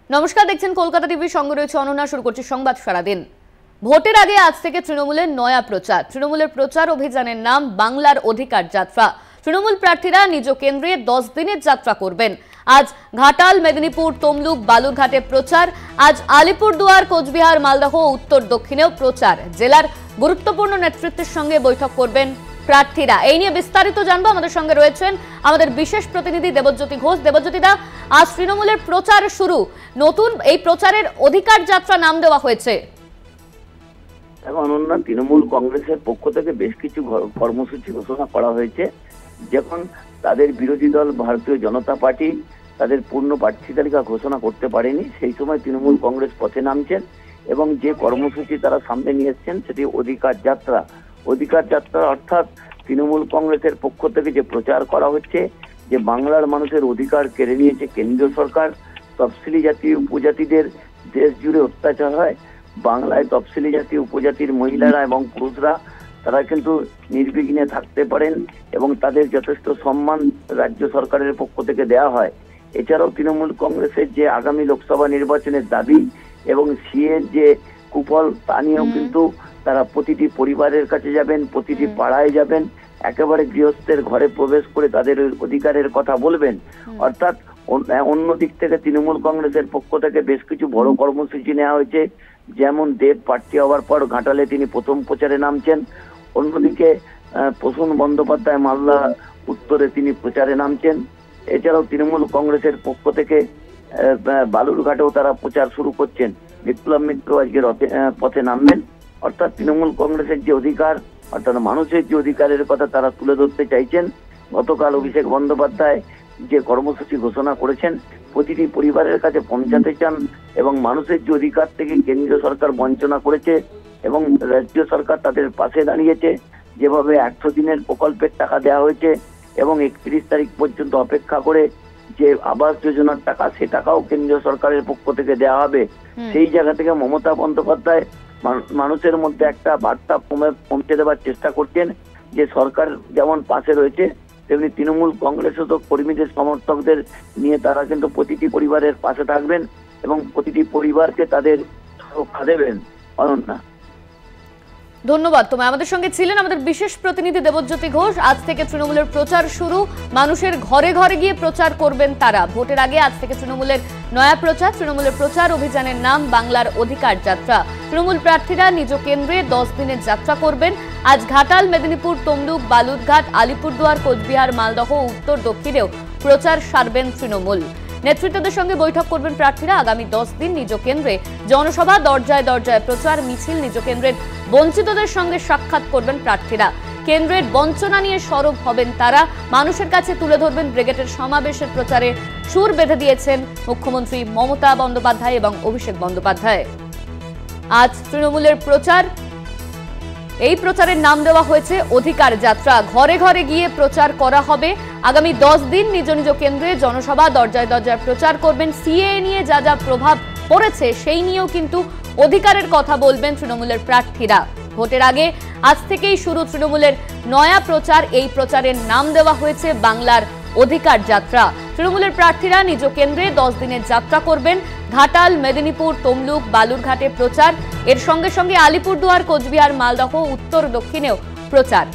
নমস্কার, দেখছেন কলকাতা টিভি, সঙ্গে রয়েছে অনন্যা। শুরু করছি সংবাদ সারাদিন। ভোটের আগে আজ থেকে তৃণমূলের নয়া প্রচার। তৃণমূলের প্রচার অভিযানের নাম বাংলার অধিকার যাত্রা। তৃণমূল প্রার্থীরা নিজ কেন্দ্রে 10 দিনের যাত্রা করবেন। আজ ঘাটাল, মেদিনীপুর, তমলুক, বালুরঘাটে প্রচার। আজ আলিপুরদুয়ার, কোচবিহার, মালদহ, উত্তর দক্ষিণেও প্রচার। জেলার গুরুত্বপূর্ণ নেতৃত্বের সঙ্গে বৈঠক করবেন প্রার্থীরা। এই নিয়ে বিস্তারিত জানবো। আমাদের সঙ্গে রয়েছেন আমাদের বিশেষ প্রতিনিধি দেবজ্যোতি ঘোষ। দেবজ্যোতিদা, আজ তৃণমূলের প্রচার শুরু। নতুন এই প্রচারের অধিকার যাত্রা নাম দেওয়া হয়েছে। অনন্যা, তৃণমূল কংগ্রেসের পক্ষ থেকে বেশ কিছু কর্মসূচি ঘোষণা করা হয়েছে। যখন তাদের বিরোধী দল ভারতীয় জনতা পার্টি তাদের পূর্ণ প্রার্থী তালিকা ঘোষণা করতে পারেনি, সেই সময় তৃণমূল কংগ্রেস পথে নামছেন এবং যে কর্মসূচি তারা সামনে নিয়ে এসছেন সেটি অধিকার যাত্রা। অধিকার যাত্রা অর্থাৎ তৃণমূল কংগ্রেসের পক্ষ থেকে যে প্রচার করা হচ্ছে যে বাংলার মানুষের অধিকার কেড়ে নিয়েছে কেন্দ্রীয় সরকার। তফসিলি জাতি উপজাতিদের দেশ জুড়ে অত্যাচার হয়। বাংলায় তফসিলি জাতি উপজাতির মহিলারা এবং পুরুষরা তারা কিন্তু নির্বিঘ্নে থাকতে পারেন এবং তাদের যথেষ্ট সম্মান রাজ্য সরকারের পক্ষ থেকে দেওয়া হয়। এছাড়াও তৃণমূল কংগ্রেসের যে আগামী লোকসভা নির্বাচনের দাবি এবং সিএর যে কুফল তা নিয়েও কিন্তু তারা প্রতিটি পরিবারের কাছে যাবেন, প্রতিটি পাড়ায় যাবেন, একেবারে গৃহস্থের ঘরে প্রবেশ করে তাদের অধিকারের কথা বলবেন। অর্থাৎ অন্য দিক থেকে তৃণমূল কংগ্রেসের পক্ষ থেকে বেশ কিছু বড় কর্মসূচি নেওয়া হয়েছে। যেমন দেব প্রার্থী হওয়ার পর ঘাটালে তিনি প্রথম প্রচারে নামছেন। অন্যদিকে প্রসূন বন্দ্যোপাধ্যায় মালদা উত্তরে তিনি প্রচারে নামছেন। এছাড়াও তৃণমূল কংগ্রেসের পক্ষ থেকে বালুরঘাটেও তারা প্রচার শুরু করছেন। বিপ্লব মিত্র আজকের পথে নামবেন। অর্থাৎ তৃণমূল কংগ্রেসের যে অধিকার, অর্থাৎ মানুষের যে অধিকারের কথা তারা তুলে ধরতে চাইছেন। গতকাল অভিষেক বন্দ্যোপাধ্যায় যে কর্মসূচি ঘোষণা করেছেন, প্রতিটি পরিবারের কাছে পৌঁছাতে চান এবং মানুষের যে অধিকার থেকে কেন্দ্রীয় সরকার বঞ্চনা করেছে এবং রাজ্য সরকার তাদের পাশে দাঁড়িয়েছে। যেভাবে 100 দিনের প্রকল্পের টাকা দেওয়া হয়েছে এবং 31 তারিখ পর্যন্ত অপেক্ষা করে যে আবাস যোজনার টাকা, সে টাকাও কেন্দ্রীয় সরকারের পক্ষ থেকে দেওয়া হবে। সেই জায়গা থেকে মমতা বন্দ্যোপাধ্যায় মানুষের মধ্যে একটা বার্তা পৌঁছে দেওয়ার চেষ্টা করছেন যে সরকার যেমন পাশে রয়েছে তেমনি তৃণমূল কংগ্রেসও তো কর্মীদের সমর্থকদের নিয়ে তারা কিন্তু প্রতিটি পরিবারের পাশে থাকবেন এবং প্রতিটি পরিবারকে তাদের সুরক্ষা দেবেন। অনন্যা, ধন্যবাদ তোমায়। আমাদের সঙ্গে ছিলেন আমাদের বিশেষ প্রতিনিধি দেবজ্যোতি ঘোষ। আজ থেকে তৃণমূলের প্রচার শুরু। মানুষের ঘরে ঘরে গিয়ে প্রচার করবেন তারা। ভোটের আগে আজ থেকে তৃণমূলের নয়া প্রচার। তৃণমূলের প্রচার অভিযানের নাম বাংলার অধিকার যাত্রা। তৃণমূল প্রার্থীরা নিজ কেন্দ্রে 10 দিনের যাত্রা করবেন। আজ ঘাটাল, মেদিনীপুর, তমলুক, বালুরঘাট, আলিপুরদুয়ার, কোচবিহার, মালদহ, উত্তর দক্ষিণেও প্রচার সারবেন তৃণমূল। নেতৃত্বদের সঙ্গে বৈঠক করবেন প্রার্থীরা। আগামী 10 দিন নিজ কেন্দ্রে জনসভা, দরজায় দরজায় প্রচার, মিছিল। নিজ কেন্দ্রের বঞ্চিতদের সঙ্গে সাক্ষাৎ করবেন প্রার্থীরা। কেন্দ্রের বঞ্চনা নিয়ে সরব হবেন তারা। মানুষের কাছে তুলে ধরবেন ব্রিগেডের সমাবেশের প্রচারে সুর বেঁধে দিয়েছেন মুখ্যমন্ত্রী মমতা বন্দ্যোপাধ্যায় এবং অভিষেক বন্দ্যোপাধ্যায়। আজ তৃণমূলের প্রচার। এই প্রচারের নাম দেওয়া হয়েছে অধিকার যাত্রা। ঘরে ঘরে গিয়ে প্রচার করা হবে। আগামী 10 দিন নিজ নিজ কেন্দ্রে জনসভা, দরজায় দরজায় প্রচার করবেন। সিএ নিয়ে যা যা প্রভাব পড়েছে সেই নিয়েও কিন্তু অধিকারের কথা বলবেন তৃণমূলের প্রার্থীরা। ভোটের আগে আজ থেকেই শুরু তৃণমূলের নয়া প্রচার। এই প্রচারের নাম দেওয়া হয়েছে বাংলার অধিকার যাত্রা। তৃণমূলের প্রার্থীরা নিজ কেন্দ্রে 10 দিনের যাত্রা করবেন। ঘাটাল, মেদিনীপুর, তমলুক, বালুরঘাটে প্রচার। এর সঙ্গে সঙ্গে আলিপুরদুয়ার, কোচবিহার, মালদহ, উত্তর দক্ষিণেও প্রচার।